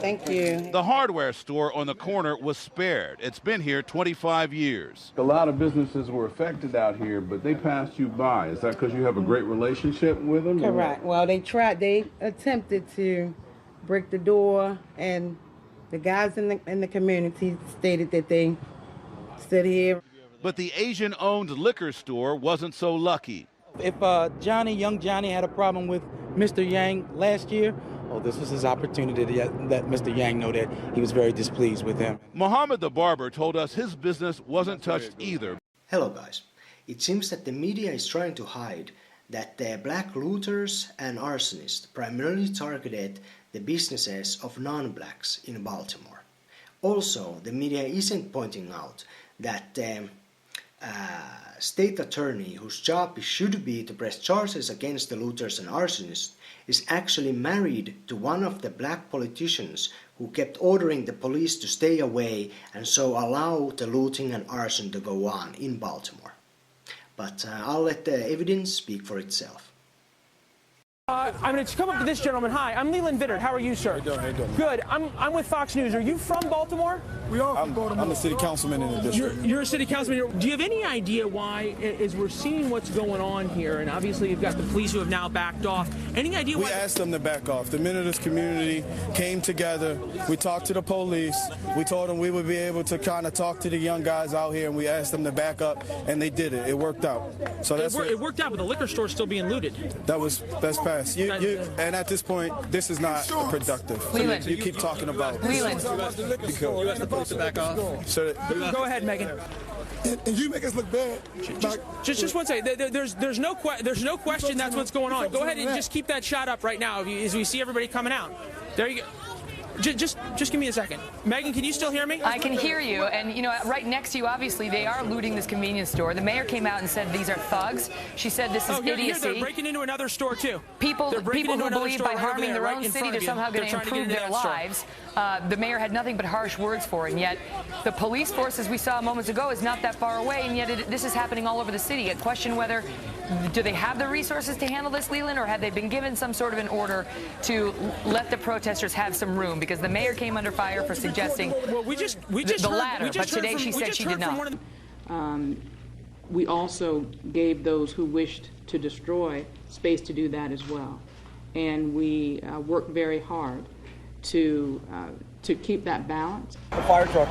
Thank you. The hardware store on the corner was spared. It's been here 25 years. A lot of businesses were affected out here, but they passed you by. Is that because you have a great relationship with them? Correct. Well, they attempted to break the door, and the guys in the community stated that they stood here. But the Asian-owned liquor store wasn't so lucky. If young Johnny had a problem with Mr. Yang last year, this was his opportunity to let Mr. Yang know that he was very displeased with him. Muhammad the barber told us his business wasn't touched either. Hello guys. It seems that the media is trying to hide that the black looters and arsonists primarily targeted the businesses of non-blacks in Baltimore. Also, the media isn't pointing out that the state attorney, whose job should be to press charges against the looters and arsonists, is actually married to one of the black politicians who kept ordering the police to stay away and so allow the looting and arson to go on in Baltimore. But I'll let the evidence speak for itself. I'm going to come up to this gentleman. Hi, I'm Leland Vittert. How are you, sir? How you doing? Good. I'm with Fox News. Are you from Baltimore? We are from Baltimore. I'm a city councilman in the district. You're a city councilman. Do you have any idea why, as we're seeing what's going on here, and obviously you've got the police who have now backed off, any idea why? We asked them to back off. The Minnetonka community came together. We talked to the police. We told them we would be able to kind of talk to the young guys out here, and we asked them to back up, and they did it. It worked out. So it worked out, but the liquor store's still being looted. That's passed. And at this point, this is not productive. Leland. You keep talking about Leland. You asked the police to back off. So, go ahead, Megan. And you make us look bad. Just one second. There's no question that's what's going on. Go ahead and just keep that shot up right now as we see everybody coming out. There you go. Just give me a second. Megan, can you still hear me? I can hear you, and you know, right next to you, obviously, they are looting this convenience store. The mayor came out and said these are thugs. She said this is idiocy. They're breaking into another store too. People who believe by harming their own city they're somehow going to improve their lives. The mayor had nothing but harsh words for it, and yet the police force, as we saw moments ago, is not that far away, and yet this is happening all over the city. A question whether do they have the resources to handle this, Leland, or have they been given some sort of an order to let the protesters have some room? Because the mayor came under fire for suggesting the latter, but today she said she did not. We also gave those who wished to destroy space to do that as well. And we worked very hard to keep that balance. The fire truck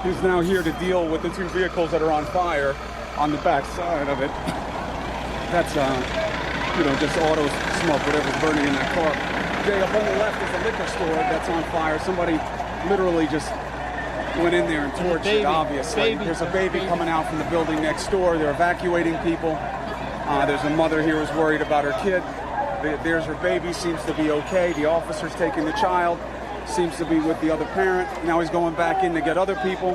is now here to deal with the two vehicles that are on fire on the back side of it. That's, just auto smoke, whatever's burning in that car. Jay, up on the left is a liquor store that's on fire. Somebody literally just went in there and torched it, obviously. There's a baby coming out from the building next door. They're evacuating people. There's a mother here who's worried about her kid. There's her baby, seems to be okay. The officer's taking the child, seems to be with the other parent. Now he's going back in to get other people.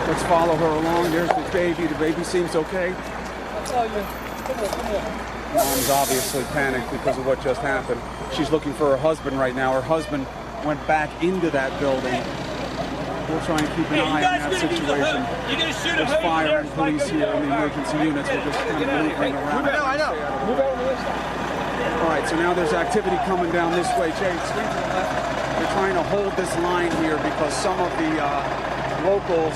Let's follow her along. There's the baby. The baby seems okay. Mom's obviously panicked because of what just happened. She's looking for her husband right now. Her husband went back into that building. We'll try and keep an eye on that situation. There's fire and police here in the emergency units. We're just kind of moving around. I know. Move over to this side. All right, so now there's activity coming down this way. Jay, swing to the left. They're trying to hold this line here because some of the locals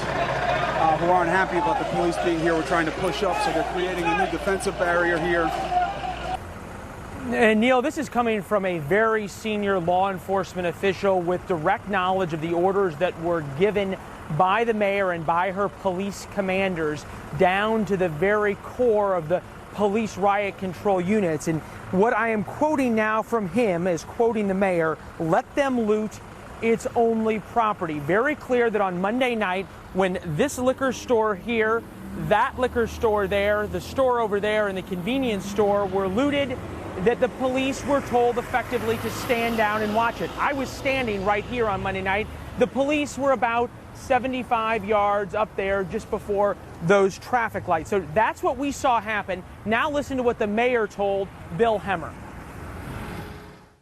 who aren't happy about the police being here were trying to push up, so they're creating a new defensive barrier here. And Neil, this is coming from a very senior law enforcement official with direct knowledge of the orders that were given by the mayor and by her police commanders down to the very core of the police riot control units. And what I am quoting now from him is quoting the mayor: let them loot, it's only property. Very clear that on Monday night, when this liquor store here, that liquor store there, the store over there, and the convenience store were looted, that the police were told effectively to stand down and watch it. I was standing right here on Monday night. The police were about 75 yards up there just before those traffic lights. So that's what we saw happen. Now listen to what the mayor told Bill Hemmer.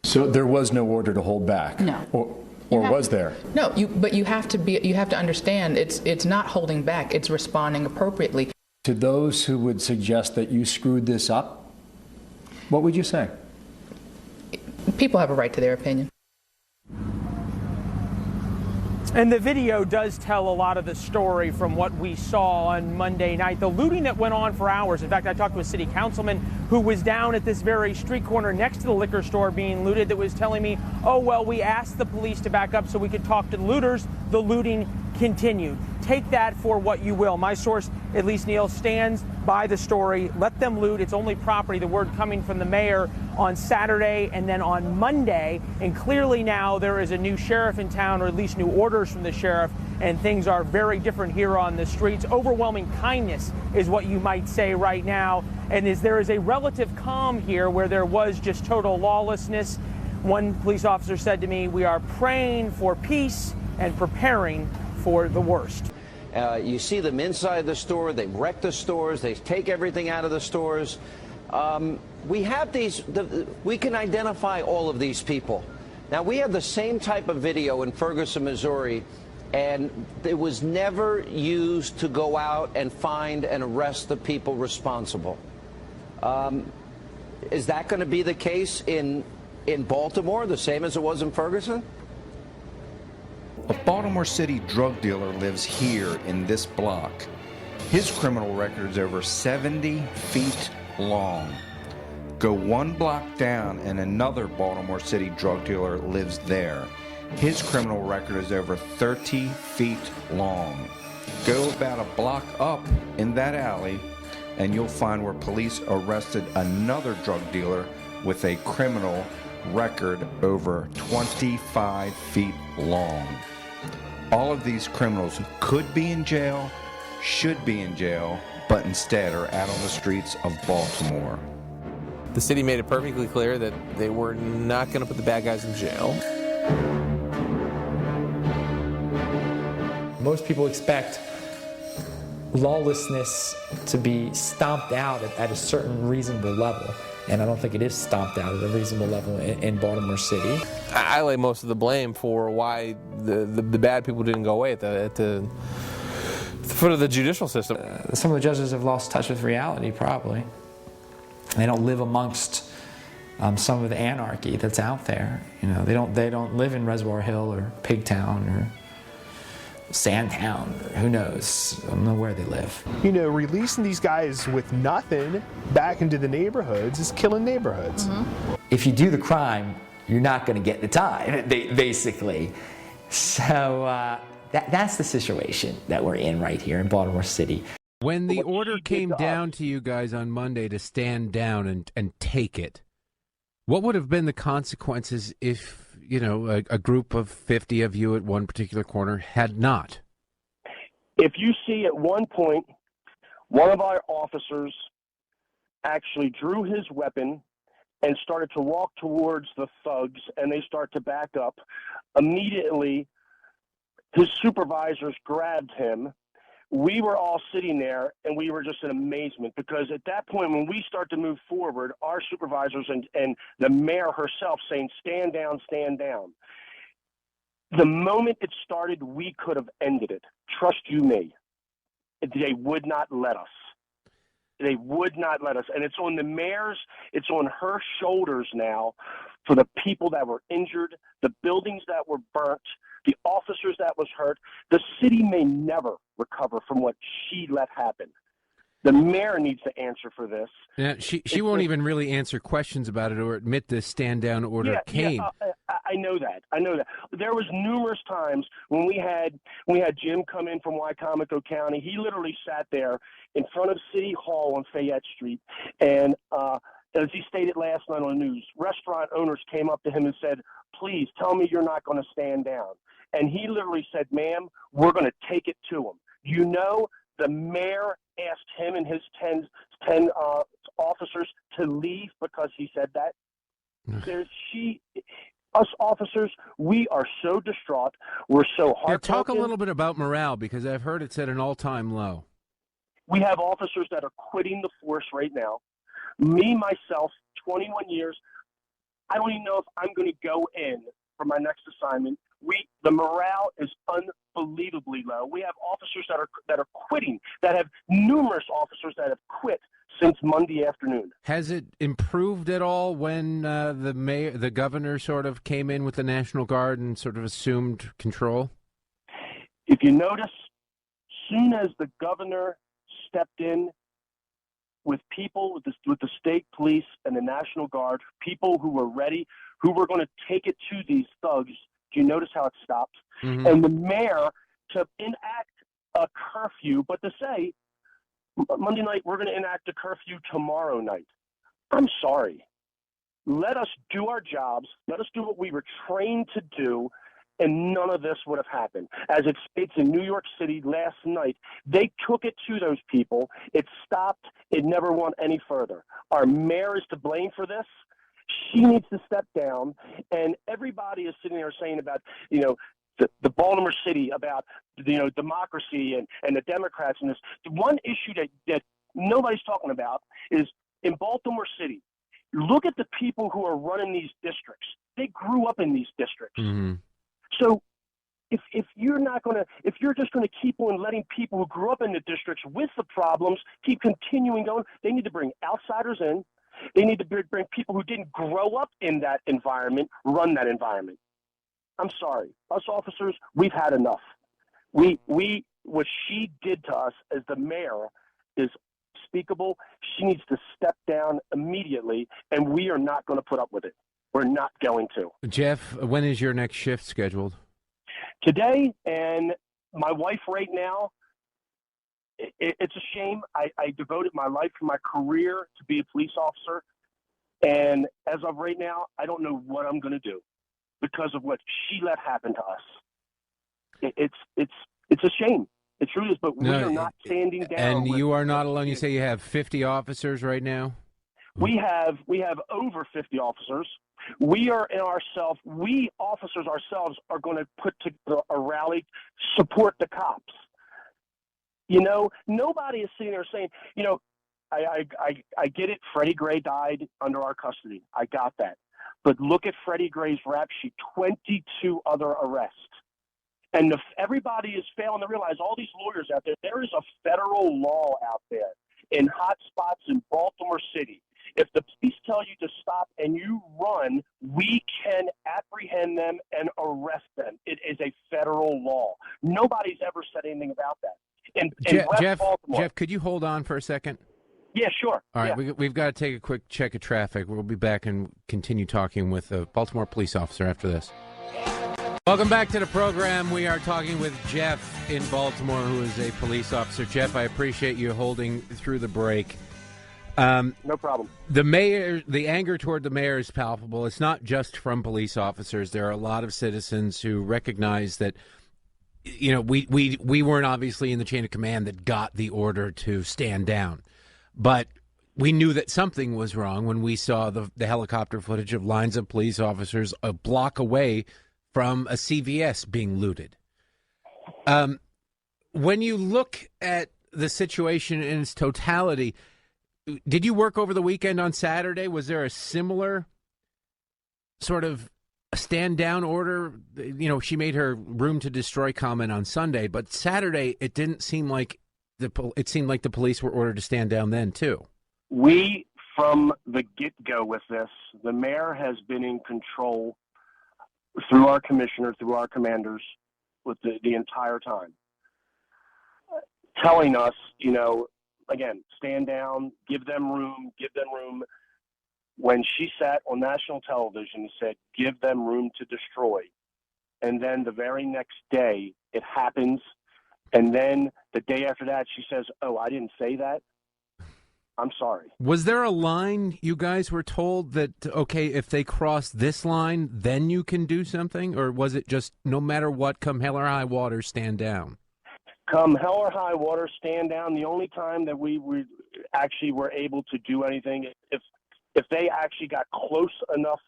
So there was no order to hold back? No. Or was there? No, but you have to understand it's not holding back, it's responding appropriately. To those who would suggest that you screwed this up, what would you say? People have a right to their opinion. And the video does tell a lot of the story from what we saw on Monday night. The looting that went on for hours. In fact, I talked to a city councilman who was down at this very street corner next to the liquor store being looted that was telling me, oh, well, we asked the police to back up so we could talk to the looters. The looting continued. Take that for what you will. My source, at least Neil, stands by the story. Let them loot. It's only property. The word coming from the mayor on Saturday and then on Monday. And clearly now there is a new sheriff in town, or at least new orders from the sheriff, and things are very different here on the streets. Overwhelming kindness is what you might say right now. And there is a relative calm here where there was just total lawlessness. One police officer said to me, we are praying for peace and preparing for the worst. You see them inside the store. They wreck the stores. They take everything out of the stores. We have we can identify all of these people. Now, we have the same type of video in Ferguson, Missouri, and it was never used to go out and find and arrest the people responsible. Is that going to be the case in Baltimore, the same as it was in Ferguson? A Baltimore City drug dealer lives here in this block. His criminal record is over 70 feet long. Go one block down and another Baltimore City drug dealer lives there. His criminal record is over 30 feet long. Go about a block up in that alley and you'll find where police arrested another drug dealer with a criminal record over 25 feet long. All of these criminals could be in jail, should be in jail, but instead are out on the streets of Baltimore. The city made it perfectly clear that they were not going to put the bad guys in jail. Most people expect lawlessness to be stomped out at a certain reasonable level. And I don't think it is stomped out at a reasonable level in Baltimore City. I lay most of the blame for why the bad people didn't go away at the foot of the judicial system. Some of the judges have lost touch with reality, probably. They don't live amongst some of the anarchy that's out there. You know, they don't live in Reservoir Hill or Pigtown or Sandtown, or who knows? I don't know where they live. You know, releasing these guys with nothing back into the neighborhoods is killing neighborhoods. Mm-hmm. If you do the crime, you're not going to get the time, basically. So that's the situation that we're in right here in Baltimore City. When the order came down to you guys on Monday to stand down and take it, what would have been the consequences if, you know, a group of 50 of you at one particular corner had not? If you see at one point, one of our officers actually drew his weapon and started to walk towards the thugs, and they start to back up, immediately his supervisors grabbed him. We were all sitting there, and we were just in amazement, because at that point, when we start to move forward, our supervisors and the mayor herself saying, stand down, stand down. The moment it started, we could have ended it. Trust you me. They would not let us. They would not let us. And it's on the mayor's, it's on her shoulders now for the people that were injured, the buildings that were burnt, the officers that was hurt. The city may never recover from what she let happen. The mayor needs to answer for this. Yeah, she won't even really answer questions about it or admit the stand-down order came. I know that. I know that. There was numerous times when we had Jim come in from Wycomico County. He literally sat there in front of City Hall on Fayette Street, and as he stated last night on the news, restaurant owners came up to him and said, please tell me you're not going to stand down. And he literally said, ma'am, we're going to take it to him. You know, the mayor asked him and his 10 officers to leave because he said that. Us officers, we are so distraught. We're so heartbroken. Yeah, talk a little bit about morale, because I've heard it's at an all-time low. We have officers that are quitting the force right now. Me, myself, 21 years, I don't even know if I'm going to go in for my next assignment. The morale is unbelievably low. We have officers that are quitting, that have numerous officers that have quit since Monday afternoon. Has it improved at all when the governor sort of came in with the National Guard and sort of assumed control? If you notice, soon as the governor stepped in with people, with the state police and the National Guard, people who were ready, who were going to take it to these thugs, do you notice how it stopped? Mm-hmm. And the mayor to enact a curfew, but to say, Monday night, we're going to enact a curfew tomorrow night. I'm sorry. Let us do our jobs. Let us do what we were trained to do, and none of this would have happened. As it states in New York City last night, they took it to those people. It stopped. It never went any further. Our mayor is to blame for this. She needs to step down, and everybody is sitting there saying about, the Baltimore City, about, democracy and the Democrats and this. The one issue that nobody's talking about is in Baltimore City. Look at the people who are running these districts. They grew up in these districts. Mm-hmm. So if you're just going to keep on letting people who grew up in the districts with the problems keep continuing going, they need to bring outsiders in. They need to bring people who didn't grow up in that environment, run that environment. I'm sorry. Us officers, we've had enough. What she did to us as the mayor is unspeakable. She needs to step down immediately, and we are not going to put up with it. We're not going to. Jeff, when is your next shift scheduled? Today, and my wife right now, it's a shame. I devoted my life and my career to be a police officer, and as of right now, I don't know what I'm going to do because of what she let happen to us. It's a shame. It truly is, but we are not standing down. And you are not alone. You say you have 50 officers right now? We have over 50 officers. We officers ourselves are going to put together a rally, support the cops. Nobody is sitting there saying, I get it. Freddie Gray died under our custody. I got that. But look at Freddie Gray's rap sheet, 22 other arrests. And everybody is failing to realize, all these lawyers out there is a federal law out there in hot spots in Baltimore City. If the police tell you to stop and you run, we can apprehend them and arrest them. It is a federal law. Nobody's ever said anything about that. In West Baltimore, Jeff, could you hold on for a second? Yeah, sure. All right, yeah. We've got to take a quick check of traffic. We'll be back and continue talking with a Baltimore police officer after this. Welcome back to the program. We are talking with Jeff in Baltimore, who is a police officer. Jeff, I appreciate you holding through the break. No problem. The anger toward the mayor is palpable. It's not just from police officers. There are a lot of citizens who recognize that, we weren't obviously in the chain of command that got the order to stand down. But we knew that something was wrong when we saw the helicopter footage of lines of police officers a block away from a CVS being looted. When you look at the situation in its totality, did you work over the weekend on Saturday? Was there a similar sort of a stand-down order? She made her room to destroy comment on Sunday, but Saturday it didn't seem like it seemed like the police were ordered to stand down then, too. We, from the get-go with this, the mayor has been in control through our commissioner, through our commanders, with the entire time, telling us, again, stand down, give them room. When she sat on national television and said, give them room to destroy, and then the very next day it happens, and then the day after that she says, oh, I didn't say that. I'm sorry. Was there a line you guys were told that, okay, if they cross this line, then you can do something? Or was it just no matter what, come hell or high water, stand down? Come hell or high water, stand down. The only time that we actually were able to do anything, if they actually got close enough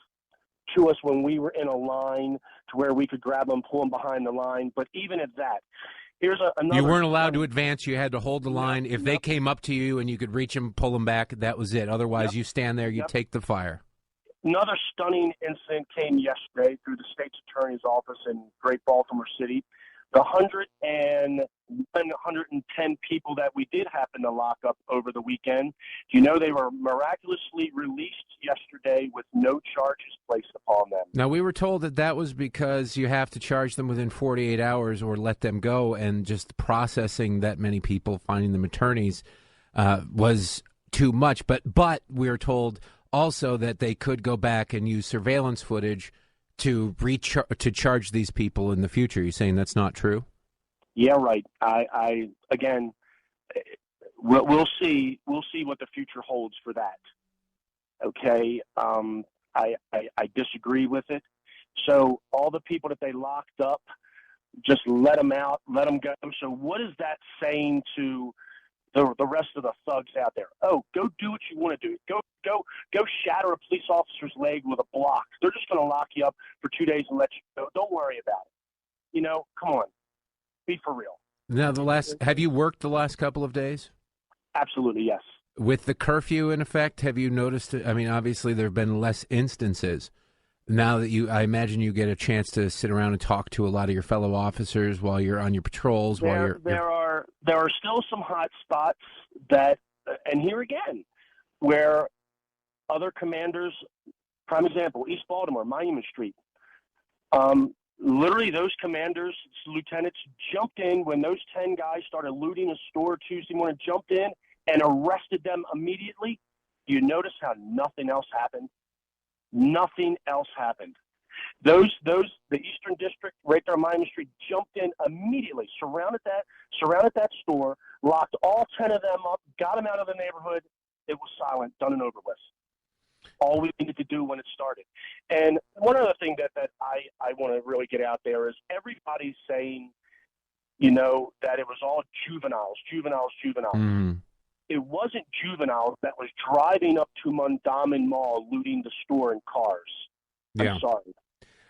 to us when we were in a line to where we could grab them, pull them behind the line. But even at that, here's another. You weren't allowed to advance. You had to hold the line. If they came up to you and you could reach them, pull them back, that was it. Otherwise, you stand there, you take the fire. Another stunning incident came yesterday through the state's attorney's office in Great Baltimore City. The 110 people that we did happen to lock up over the weekend, they were miraculously released yesterday with no charges placed upon them. Now, we were told that that was because you have to charge them within 48 hours or let them go, and just processing that many people, finding them attorneys, was too much. But we were told also that they could go back and use surveillance footage to charge these people in the future. You're saying that's not true? Yeah, right. I again, we'll see. We'll see what the future holds for that. Okay. I disagree with it. So all the people that they locked up, just let them out, let them go. So what is that saying to the rest of the thugs out there? Oh, go do what you want to do. Go shatter a police officer's leg with a block. They're just going to lock you up for 2 days and let you go. Don't worry about it. Come on. Be for real. Now, have you worked the last couple of days? Absolutely, yes. With the curfew in effect, have you noticed? I mean, obviously there have been less instances. Now that I imagine you get a chance to sit around and talk to a lot of your fellow officers while you're on your patrols. There are still some hot spots that, and here again, where other commanders, prime example, East Baltimore, Monument Street. Literally, those commanders, lieutenants, jumped in when those 10 guys started looting a store Tuesday morning, jumped in and arrested them immediately. Do you notice how nothing else happened? Nothing else happened. The Eastern District, right there on Monument Street, jumped in immediately, surrounded that store, locked all 10 of them up, got them out of the neighborhood. It was silent, done and over with. All we needed to do when it started. And one other thing that I want to really get out there is everybody's saying, that it was all juveniles. Mm. It wasn't juveniles that was driving up to Mondawmin Mall looting the store in cars. Yeah. I'm sorry.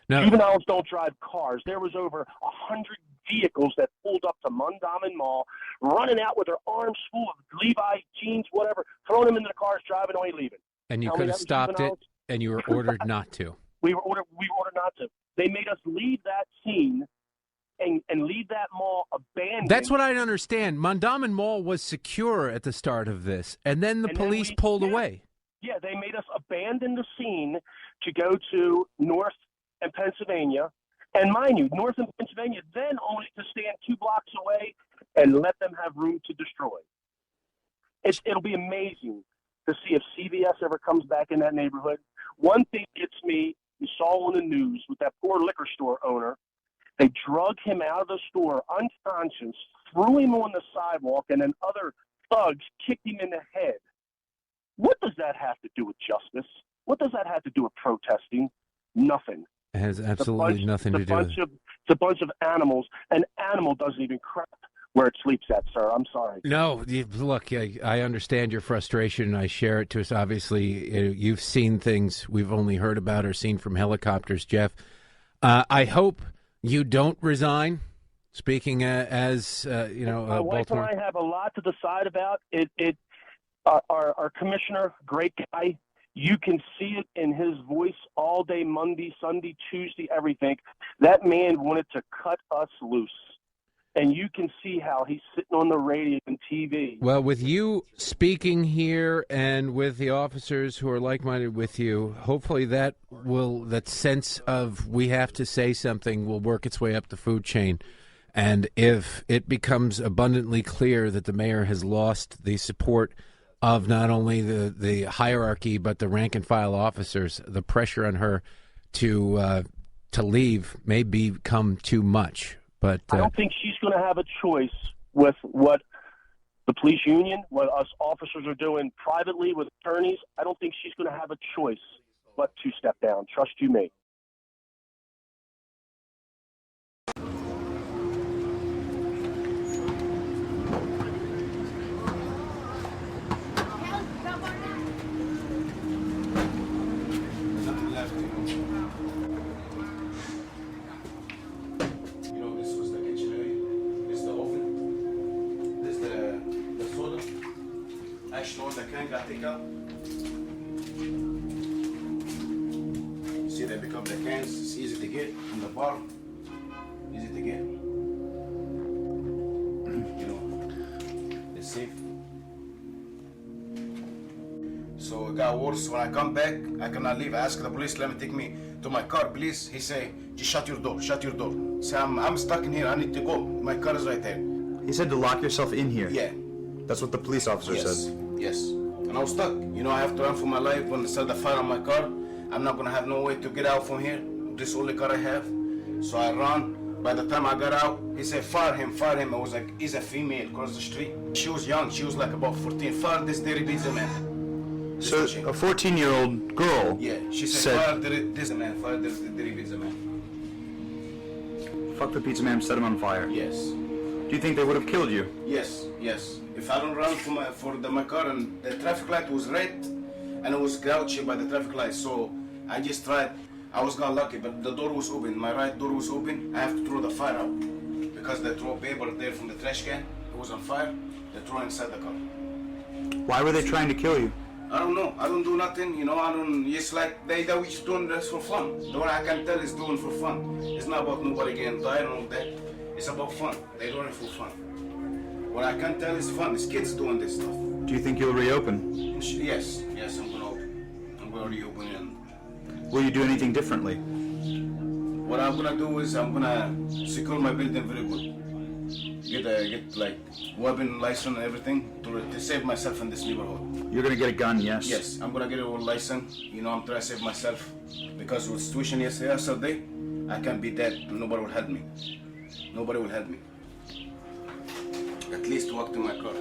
No. Juveniles don't drive cars. There was over 100 vehicles that pulled up to Mondawmin Mall, running out with their arms full of Levi jeans, whatever, throwing them into the cars, driving away, leaving. And you could have stopped it, and you were ordered not to. We were ordered not to. They made us leave that scene and leave that mall abandoned. That's what I don't understand. Mondawmin Mall was secure at the start of this, and then the police pulled away. Yeah, they made us abandon the scene to go to North and Pennsylvania. And mind you, North and Pennsylvania, then only to stand 2 blocks away and let them have room to destroy. It'll be amazing to see if CVS ever comes back in that neighborhood. One thing gets me, you saw on the news with that poor liquor store owner, they drug him out of the store unconscious, threw him on the sidewalk, and then other thugs kicked him in the head. What does that have to do with justice? What does that have to do with protesting? Nothing. It has absolutely nothing to do with it. It's a bunch of animals. An animal doesn't even crap where it sleeps at, sir. I'm sorry. No, look, I understand your frustration. I share it to us. Obviously, you've seen things we've only heard about or seen from helicopters, Jeff. I hope you don't resign. Speaking as my wife Baltimore. and I have a lot to decide about. Our commissioner, great guy. You can see it in his voice all day, Monday, Sunday, Tuesday, everything. That man wanted to cut us loose. And you can see how he's sitting on the radio and TV. Well, with you speaking here and with the officers who are like-minded with you, hopefully that sense of we have to say something will work its way up the food chain. And if it becomes abundantly clear that the mayor has lost the support of not only the hierarchy but the rank-and-file officers, the pressure on her to leave may become too much. But I don't think she's going to have a choice with what the police union, what us officers are doing privately with attorneys. I don't think she's going to have a choice but to step down. Trust you me. See, they become the cans. It's easy to get from the bottom. Easy to get. got worse. When I come back, I cannot leave. I ask the police, let me take me to my car, please. He say, just shut your door, shut your door. Say, I'm stuck in here, I need to go. My car is right there. He said to lock yourself in here? Yeah. That's what the police officer said? Yes. And I was stuck. You know, I have to run for my life. When they start the fire on my car, I'm not gonna have no way to get out from here. This is the only car I have. So I run. By the time I got out, he said, fire him, fire him. I was like, he's a female across the street. She was young, she was like about 14. Fire this dirty pizza man. So a 14-year-old girl Yeah, she said, fire this man, fire this dirty pizza man. Fuck the pizza man, set him on fire. Yes. Do you think they would have killed you? Yes, yes. If I don't run for my car, and the traffic light was red, and it was grouchy by the traffic light, so I just tried. I was not lucky, but the door was open. My right door was open. I have to throw the fire out because they throw paper there from the trash can. It was on fire. They throw it inside the car. Why were they trying to kill you? I don't know. I don't do nothing. You know, I don't. It's like they were just doing this for fun. The one I can tell is doing for fun. It's not about nobody getting died or that. It's about fun. They doing it for fun. What I can tell is fun. It's kids doing this stuff. Do you think you'll reopen? Yes, yes, I'm gonna open. I'm gonna reopen it. Will you do anything differently? What I'm gonna do is I'm gonna secure my building very good. Get like weapon license and everything to save myself in this neighborhood. You're gonna get a gun, yes? Yes, I'm gonna get a license. You know, I'm trying to save myself because with the situation yesterday, I can't be dead. Nobody will help me. Nobody will help me. At least walk to my car.